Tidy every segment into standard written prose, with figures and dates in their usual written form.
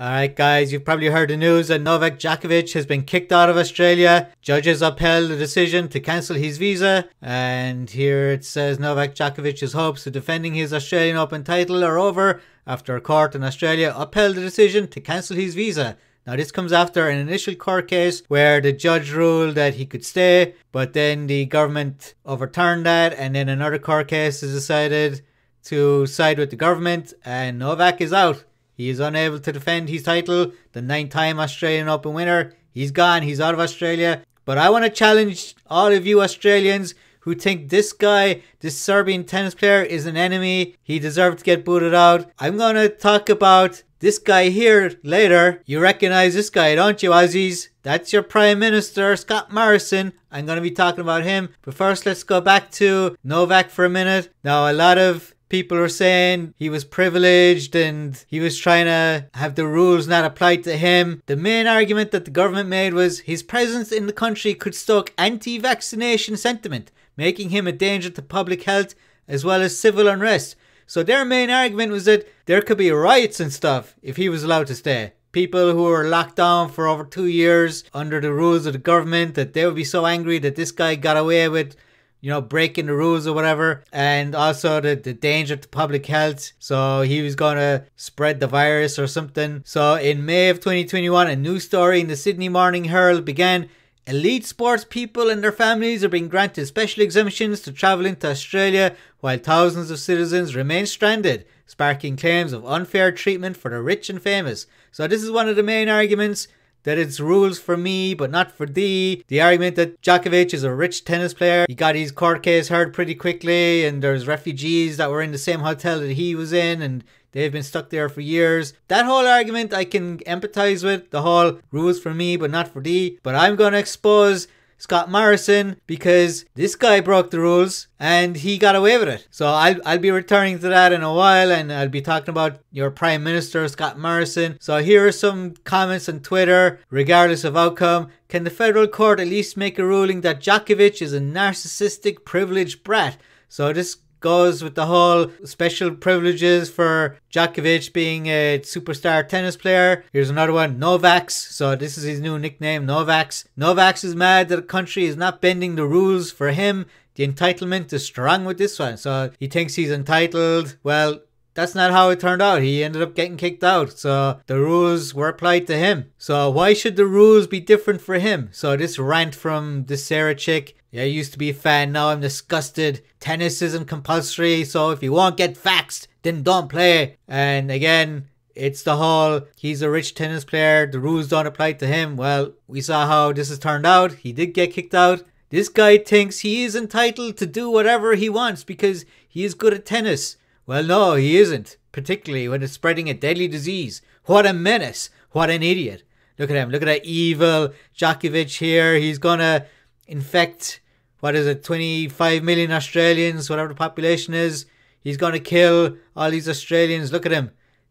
Alright guys, you've probably heard the news that Novak Djokovic has been kicked out of Australia. Judges upheld the decision to cancel his visa. And here it says Novak Djokovic's hopes of defending his Australian Open title are over after a court in Australia upheld the decision to cancel his visa. Now this comes after an initial court case where the judge ruled that he could stay, but then the government overturned that, and then another court case has decided to side with the government, and Novak is out. He is unable to defend his title, the 9-time Australian Open winner. He's gone, he's out of Australia. But I want to challenge all of you Australians who think this guy, this Serbian tennis player, is an enemy. He deserved to get booted out. I'm going to talk about this guy here later. You recognize this guy, don't you, Aussies? That's your Prime Minister, Scott Morrison. I'm going to be talking about him. But first, let's go back to Novak for a minute. Now, a lot of people are saying he was privileged and he was trying to have the rules not applied to him. The main argument that the government made was his presence in the country could stoke anti-vaccination sentiment, making him a danger to public health as well as civil unrest. So their main argument was that there could be riots and stuff if he was allowed to stay. People who were locked down for over 2 years under the rules of the government, that they would be so angry that this guy got away with, you know, breaking the rules or whatever, and also the danger to public health. So he was going to spread the virus or something. So in May of 2021, a news story in the Sydney Morning Herald began. Elite sports people and their families are being granted special exemptions to travel into Australia, while thousands of citizens remain stranded, sparking claims of unfair treatment for the rich and famous. So this is one of the main arguments, that it's rules for me but not for thee. The argument that Djokovic is a rich tennis player. He got his court case heard pretty quickly, and there's refugees that were in the same hotel that he was in and they've been stuck there for years. That whole argument I can empathize with, the whole rules for me but not for thee. But I'm going to expose Scott Morrison because this guy broke the rules and he got away with it. So I'll be returning to that in a while, and I'll be talking about your Prime Minister, Scott Morrison. So here are some comments on Twitter. Regardless of outcome, can the federal court at least make a ruling that Djokovic is a narcissistic, privileged brat? So this goes with the whole special privileges for Djokovic being a superstar tennis player. Here's another one, Novaks. So this is his new nickname, Novaks. Novaks is mad that the country is not bending the rules for him. The entitlement is strong with this one. So he thinks he's entitled. Well, that's not how it turned out. He ended up getting kicked out. So the rules were applied to him. So why should the rules be different for him? So this rant from this Sarah chick. Yeah, I used to be a fan, now I'm disgusted. Tennis isn't compulsory, so if you won't get faxed, then don't play. And again, it's the whole, he's a rich tennis player, the rules don't apply to him. Well, we saw how this has turned out. He did get kicked out. This guy thinks he is entitled to do whatever he wants because he is good at tennis. Well, no, he isn't, particularly when it's spreading a deadly disease. What a menace. What an idiot. Look at him. Look at that evil Djokovic here. He's gonna infect, what is it, 25 million Australians, whatever the population is. He's going to kill all these Australians. Look at him.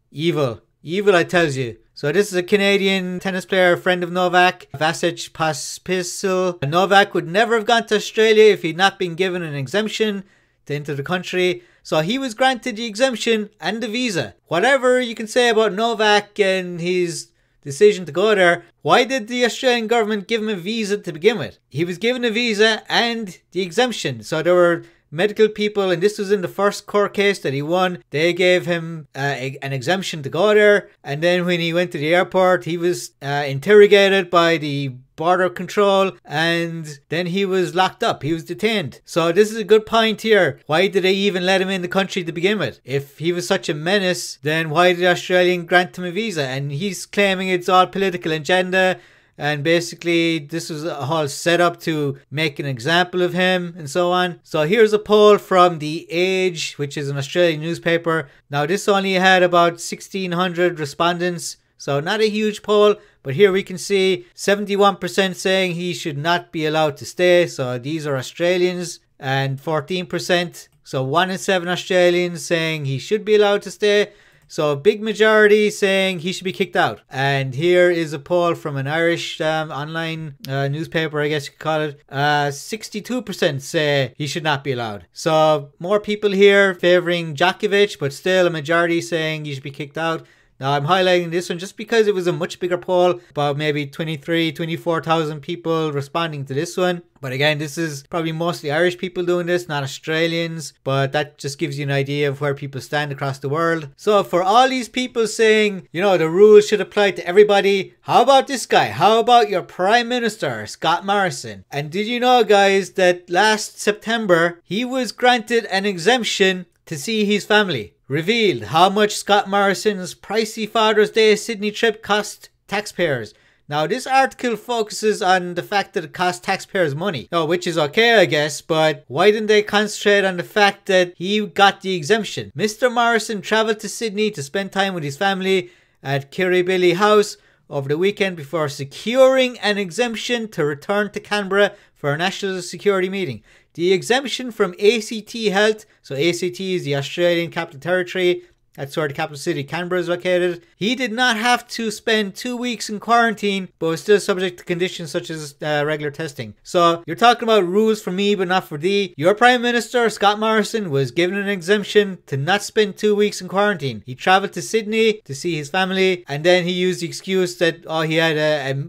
Evil. Evil, I tells you. So this is a Canadian tennis player, a friend of Novak, Vasek Pospisil. Novak would never have gone to Australia if he'd not been given an exemption to enter the country. So he was granted the exemption and the visa. Whatever you can say about Novak and his decision to go there, why did the Australian government give him a visa to begin with? He was given a visa and the exemption. So there were medical people, and this was in the first court case that he won. They gave him an exemption to go there, and then when he went to the airport, he was interrogated by the border control, and then he was locked up. He was detained. So this is a good point here. Why did they even let him in the country to begin with? If he was such a menace, then why did the Australian grant him a visa? And he's claiming it's all political agenda, and basically this was a whole setup to make an example of him and so on. So here's a poll from The Age, which is an Australian newspaper. Now this only had about 1,600 respondents, so not a huge poll, but here we can see 71% saying he should not be allowed to stay. So these are Australians, and 14%, so 1 in 7 Australians saying he should be allowed to stay. So a big majority saying he should be kicked out. And here is a poll from an Irish online newspaper, I guess you could call it. 62% say he should not be allowed. So more people here favouring Djokovic, but still a majority saying he should be kicked out. Now I'm highlighting this one just because it was a much bigger poll, about maybe 24,000 people responding to this one. But again, this is probably mostly Irish people doing this, not Australians. But that just gives you an idea of where people stand across the world. So for all these people saying, you know, the rules should apply to everybody, how about this guy? How about your Prime Minister, Scott Morrison? And did you know, guys, that last September, he was granted an exemption to see his family? Revealed how much Scott Morrison's pricey Father's Day Sydney trip cost taxpayers. Now, this article focuses on the fact that it cost taxpayers money. Oh, which is okay, I guess, but why didn't they concentrate on the fact that he got the exemption? Mr. Morrison travelled to Sydney to spend time with his family at Kirribilli House over the weekend before securing an exemption to return to Canberra for a national security meeting. The exemption from ACT Health, so ACT is the Australian Capital Territory, that's where the capital city Canberra is located. He did not have to spend 2 weeks in quarantine, but was still subject to conditions such as regular testing. So you're talking about rules for me, but not for thee. Your Prime Minister, Scott Morrison, was given an exemption to not spend 2 weeks in quarantine. He travelled to Sydney to see his family, and then he used the excuse that, oh, he had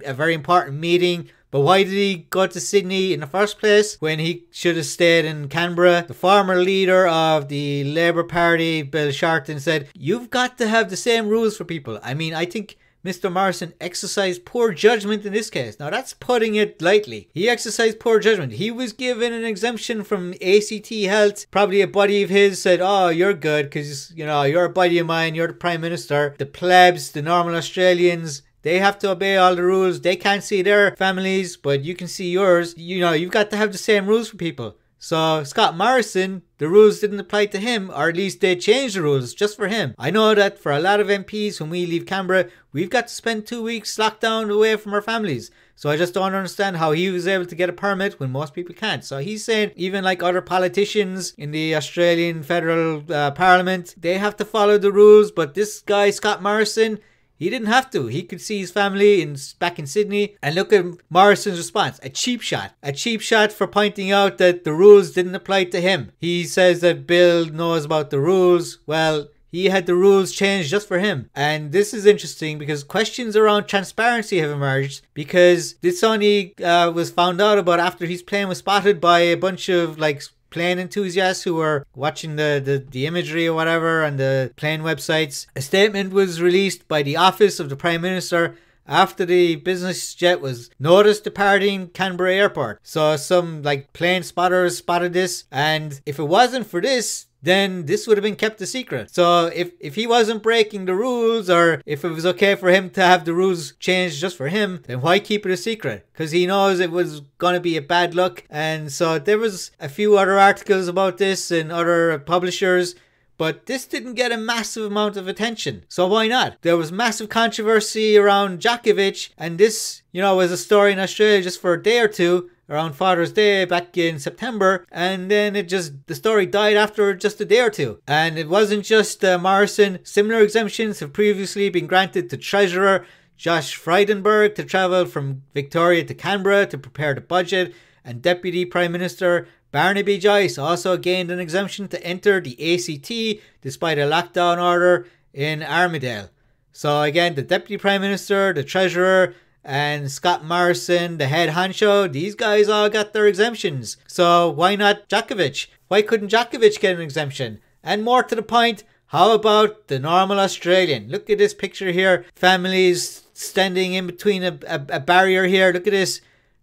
a very important meeting. But why did he go to Sydney in the first place when he should have stayed in Canberra? The former leader of the Labour Party, Bill Shorten, said, you've got to have the same rules for people. I mean, I think Mr. Morrison exercised poor judgment in this case. Now, that's putting it lightly. He exercised poor judgment. He was given an exemption from ACT Health. Probably a buddy of his said, oh, you're good because, you know, you're a buddy of mine. You're the Prime Minister. The plebs, the normal Australians, they have to obey all the rules. They can't see their families, but you can see yours. You know, you've got to have the same rules for people. So Scott Morrison, the rules didn't apply to him, or at least they changed the rules just for him. I know that for a lot of MPs, when we leave Canberra, we've got to spend 2 weeks locked down away from our families. So I just don't understand how he was able to get a permit when most people can't. So he's saying even like other politicians in the Australian Federal Parliament, they have to follow the rules. But this guy, Scott Morrison, he didn't have to. He could see his family back in Sydney. And look at Morrison's response. A cheap shot. A cheap shot for pointing out that the rules didn't apply to him. He says that Bill knows about the rules. Well, he had the rules changed just for him. And this is interesting because questions around transparency have emerged, because this only was found out about after his plane was spotted by a bunch of like plane enthusiasts who were watching the imagery or whatever on the plane websites. A statement was released by the office of the Prime Minister after the business jet was noticed departing Canberra Airport. So some like plane spotters spotted this, and if it wasn't for this, then this would have been kept a secret. So if he wasn't breaking the rules, or if it was okay for him to have the rules changed just for him, then why keep it a secret? Because he knows it was going to be a bad look. And so there was a few other articles about this and other publishers, but this didn't get a massive amount of attention. So why not? There was massive controversy around Djokovic, and this, you know, was a story in Australia just for a day or two around Father's Day back in September, and then the story died after just a day or two. And it wasn't just Morrison. Similar exemptions have previously been granted to Treasurer Josh Frydenberg to travel from Victoria to Canberra to prepare the budget, and Deputy Prime Minister Barnaby Joyce also gained an exemption to enter the ACT despite a lockdown order in Armidale. So again, the Deputy Prime Minister, the Treasurer, and Scott Morrison, the head honcho, these guys all got their exemptions. So why not Djokovic? Why couldn't Djokovic get an exemption? And more to the point, how about the normal Australian? Look at this picture here. Families standing in between a barrier here. Look at this.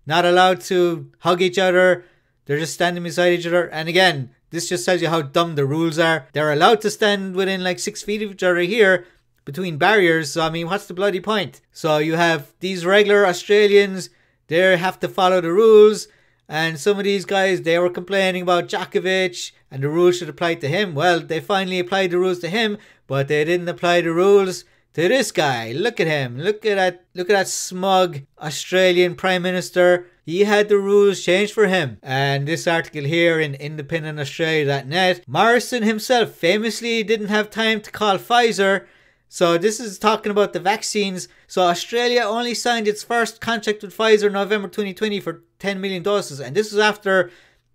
Not allowed to hug each other. They're just standing beside each other. And again, this just tells you how dumb the rules are. They're allowed to stand within like 6 feet of each other here, between barriers. So I mean, what's the bloody point? So you have these regular Australians, they have to follow the rules, and some of these guys, they were complaining about Djokovic and the rules should apply to him. Well, they finally applied the rules to him, but they didn't apply the rules to this guy. Look at him. Look at that smug Australian Prime Minister. He had the rules changed for him. And this article here in independentaustralia.net, Morrison himself famously didn't have time to call Pfizer. So this is talking about the vaccines. So Australia only signed its first contract with Pfizer in November 2020 for 10 million doses. And this was after,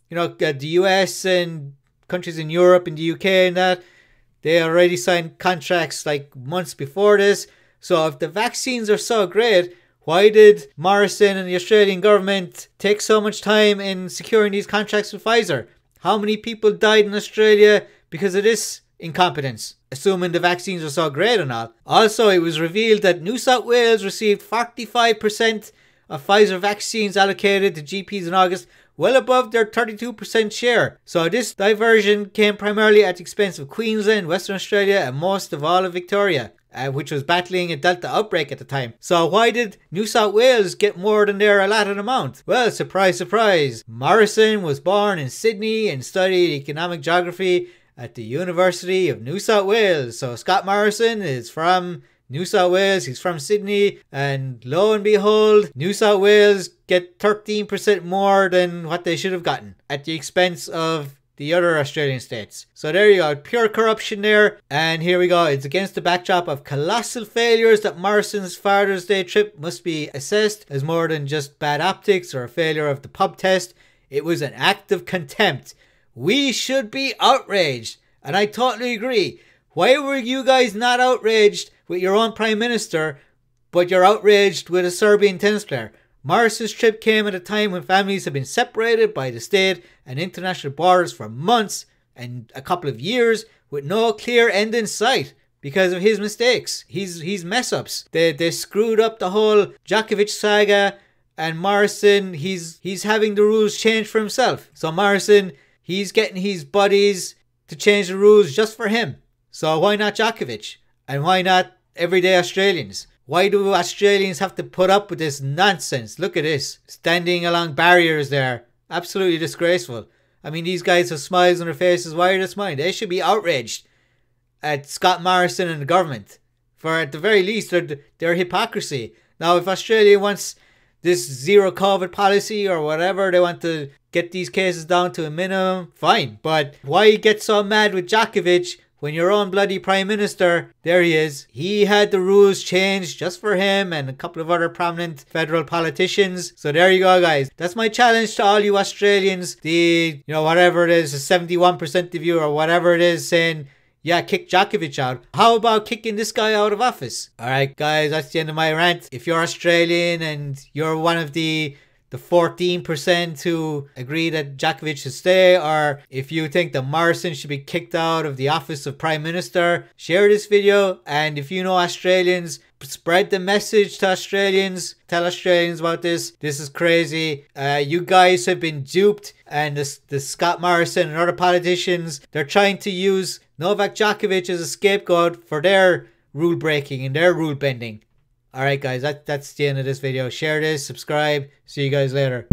you know, the US and countries in Europe and the UK and that, They already signed contracts like months before this. So if the vaccines are so great, why did Morrison and the Australian government take so much time in securing these contracts with Pfizer? How many people died in Australia because of this incompetence? Assuming the vaccines are so great and all. Also, it was revealed that New South Wales received 45% of Pfizer vaccines allocated to GPs in August, well above their 32% share. So this diversion came primarily at the expense of Queensland, Western Australia and most of all of Victoria, which was battling a Delta outbreak at the time. So why did New South Wales get more than their allotted amount? Well, surprise, surprise. Morrison was born in Sydney and studied economic geography at the University of New South Wales. So Scott Morrison is from New South Wales, he's from Sydney, and lo and behold, New South Wales get 13% more than what they should have gotten at the expense of the other Australian states. So there you go, pure corruption there. And here we go, it's against the backdrop of colossal failures that Morrison's Father's Day trip must be assessed as more than just bad optics or a failure of the pub test. It was an act of contempt. We should be outraged, and I totally agree. Why were you guys not outraged with your own Prime Minister, but you're outraged with a Serbian tennis player? Morrison's trip came at a time when families have been separated by the state and international borders for months and a couple of years with no clear end in sight because of his mistakes. His mess-ups. They screwed up the whole Djokovic saga, and Morrison, he's having the rules changed for himself. So Morrison, he's getting his buddies to change the rules just for him. So why not Djokovic? And why not everyday Australians? Why do Australians have to put up with this nonsense? Look at this. Standing along barriers there. Absolutely disgraceful. I mean, these guys have smiles on their faces wider than mine. They should be outraged at Scott Morrison and the government. For at the very least, their hypocrisy. Now, if Australia wants this zero COVID policy or whatever, they want to get these cases down to a minimum, fine. But why get so mad with Djokovic when your own bloody Prime Minister, there he is, he had the rules changed just for him and a couple of other prominent federal politicians. So there you go, guys. That's my challenge to all you Australians. Whatever it is, 71% of you or whatever it is saying, yeah, kick Djokovic out. How about kicking this guy out of office? Alright, guys, that's the end of my rant. If you're Australian and you're one of the 14% who agree that Djokovic should stay, or if you think that Morrison should be kicked out of the office of Prime Minister, share this video. And if you know Australians, spread the message to Australians. Tell Australians about this. This is crazy. You guys have been duped, and the Scott Morrison and other politicians, they're trying to use Novak Djokovic as a scapegoat for their rule breaking and their rule bending. Alright guys, that's the end of this video. Share this, subscribe. See you guys later.